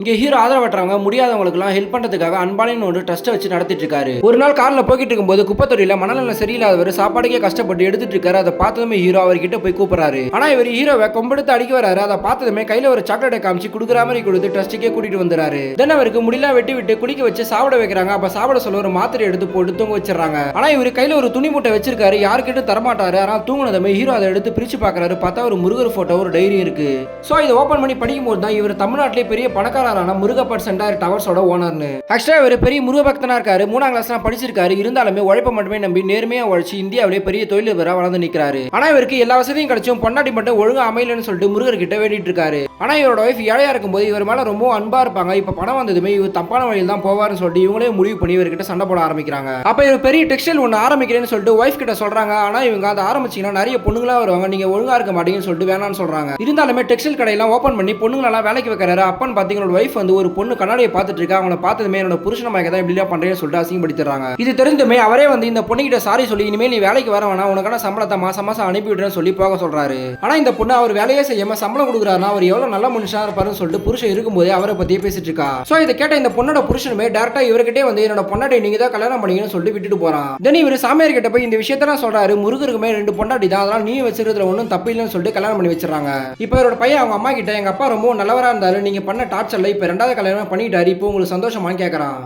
இங்க hero ஆதரவற்றவங்க முடியாதவங்களுக்குலாம் help பண்றதுக்காக அன்பானின்னு ஒரு ட்ரஸ்ட்டை வச்சு நடத்திட்டு இருக்காரு. ஒரு நாள் கார்ல போய்கிட்டு இருக்கும்போது குப்பத்தொட்டியில மனநலம் சரியில்லாதவர் சாப்பாடுக்கே கஷ்டப்பட்டு எடுத்துட்டு இருக்காரு. அதை பார்த்ததுமே ஹீரோ அவர்கிட்ட போய் கூப்பிடுறாரு. ஆனா இவர் ஹீரோவை கொம்பெடுத்து அடிக்க வராரு. அதை பார்த்ததுமே கையில ஒரு சாக்லேட்டை காமிச்சு குடுக்குற மாதிரி கொடுத்து ட்ரஸ்ட்டுக்கே கூட்டிட்டு வந்துறாரு. தென் அவருக்கு முடியலாம் வெட்டி விட்டு குடிக்க வச்சு சாப்பிட வைக்கிறாங்க. அப்ப சாப்பிட சொல்ல ஒரு மாத்திரை எடுத்து போட்டு தூங்க வச்சிடறாங்க. ஆனா இவர் கையில ஒரு துணி மூட்டை வச்சிருக்காரு. யாருக்கிட்ட தரமாட்டாரு. ஆனா தூங்குனதுமே ஹீரோ அதை எடுத்து பிரிச்சு பாக்குறாரு. பார்த்தா ஒரு முருகர் போட்டோ ஒரு டைரி இருக்கு. சோ இதை ஓபன் பண்ணி படிக்கும் போது தான் இவர் தமிழ்நாட்டிலே பெரிய பணக்காரரான முருகப்பட் சென்டார் டவர்ஸோட ஓனர்னு. ஆக்சுவலா இவர் பெரிய முருக பக்தனா இருக்காரு. 3ஆம் கிளாஸ்லாம் படிச்சிருக்காரு. இருந்தாலுமே உழைப்ப மட்டுமே நம்பி நேர்மையா உழைச்சு இந்தியாவிலே பெரிய தொழிலதிபரா வளர்ந்து நிக்கிறாரு. ஆனா இவருக்கு எல்லா வசதியும் கிடைச்சும் பொண்டாட்டி மட்டும் ஒழுங்கா அமையலன்னு சொல்லிட்டு முருகர் கிட்ட வேண்டிட்டு இருக்காரு. ஆனா இவரோட வைஃப் ஏழையா இருக்கும்போது இவர் மேல ரொம்ப அன்பா இருப்பாங்க. இப்ப பணம் வந்ததுமே இவர் தப்பான வழியில் தான் போவாருன்னு சொல்லிட்டு இவங்களே முடிவு பண்ணி இவர்கிட்ட சண்டை போட ஆரம்பிக்கிறாங்க. அப்ப இவர் பெரிய டெக்ஸ்டைல் ஒன்று ஆரம்பிக்கிறேன்னு சொல்லிட்டு ஒய்ஃப் கிட்ட சொல்றாங்க. ஆனா இவங்க அதை ஆரம்பிச்சீங்கன்னா நிறைய பொண்ணுங்களா வருவாங்க, நீங்க ஒழுங்கா இருக்க மாட்டீங்கன்னு சொல்லிட்டு வேணாம்னு சொல்றாங்க. இருந்தாலுமே டெக்ஸ்டைல் கடையெல்லாம் ஓபன் பண்ணி பொண்ணுங்களெல்லாம் வேலைக்கு வைக்கிறாரு. அப்பன்னு பாத்தீங்களோட வைஃப் வந்து ஒரு பொண்ணு கண்ணாடியை பார்த்துட்டு இருக்கா. அவங்கள பார்த்ததுமே என்னோட புருஷன மயக்க தான் இப்படிலாம் பண்றேன்னு சொல்லிட்டு அசிங்கப்படுத்துறாங்க. இது தெரிஞ்சுமே அவரே வந்து இந்த பொண்ணுகிட்ட சாரி சொல்லி இனிமேல் நீ வேலைக்கு வர வேணாம், உனக்கான சம்பளத்தை மாசம் மாசம் அனுப்பி விடுறேன்னு சொல்லி போக சொல்றாரு. ஆனா இந்த பொண்ணு அவர் வேலையே செய்யாம சம்பளம் கொடுக்குறாருன்னா அவர் எவ்வளவு நல்ல மனுஷனா இருப்பாருன்னு சொல்லிட்டு புருஷன் இருக்கும்போதே அவரை பத்தியே பேசிட்டு இருக்கா. சோ இதை கேட்ட இந்த பொண்ணோட புருஷனுமே டேரக்டா இவர்கிட்டே வந்து என்னோட பொண்டாட்டி நீங்க தான் கல்யாணம் பண்ணீங்கன்னு சொல்லிட்டு விட்டுட்டு போறான். தென் இவர் சாமியார் கிட்ட போய் இந்த விஷயத்தான் சொல்றாரு. முருகருக்குமே 2 பொண்டாட்டி தான், அதனால நீ வச்சிருக்கிறதுல ஒன்றும் தப்பு இல்லைன்னு சொல்லிட்டு கல்யாணம் பண்ணி வச்சிடறாங்க. இப்போ இவரோட பையன் அவங்க அம்மா கிட்ட எங்க அப்பா ரொம்ப நல்லவரா இருந்தாரு, நீங்க பண்ண டார்ச்சர்ல இப்ப 2வது கல்யாணம் பண்ணிட்டாரு, இப்போ உங்களுக்கு சந்தோஷமான்னு கேட்கறான்.